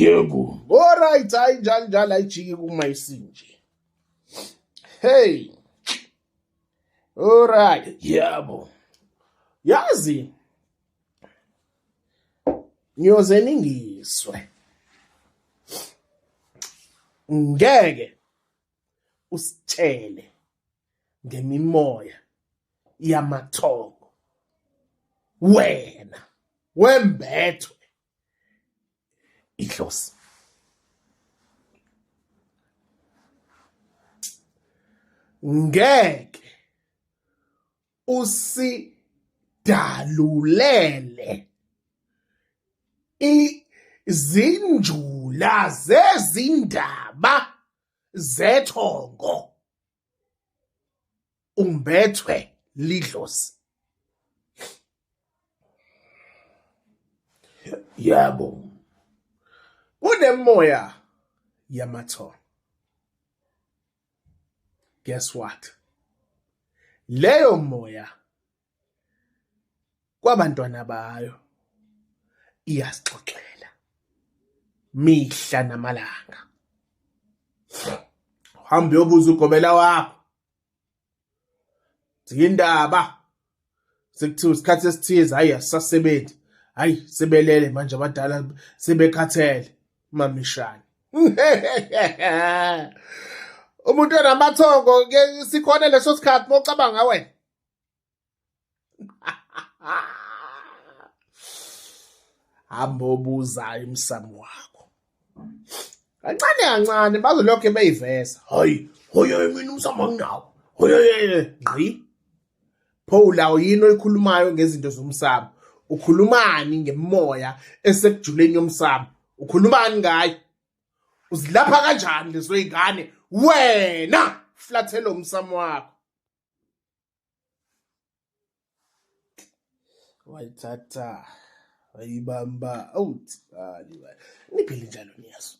Yebo. Alright, hayi njalo ayijiki kumayisinje. Hey. Alright. Yebo. Yazi. Ngiyoze ningiswe. Ngeke usitshele ngemimoya yamathongo. Wena wembethwe idlozi. Ngeke usidalulele izinjula zezindaba zethongo. Umbethwe lidlozi. Yebo. Kunemoya yamathongo. Guess what? Leyo moya kwabantwana bayo iyasixoxela mihla namalanga. Hamba uyobuza ugobela wakho. Zindaba sekuthiwa isikhathi esithize hayi asisasebenzi. Hayi sebelele manje abadala sebekhathele mamishane. Umuntu onamathongo ke sikhona leso sikhathi mocabanga wena. Hamba obuza imsamo wakho. Kancane kancane bazolokho beyiveza. Hayi, hoye mina umsamo anginawo. Hoye ngqi. Pho lawo yini oyikhulumayo ngezinto zomsamo? Ukhulumani ngemoya esekujuleni yomsamo? Ukhulumani ngayo? Uzilapha kanjani lezo zingane wena flathela umsamo wakho? Wayithatha wayibamba awuthi niphile njalo niyazo.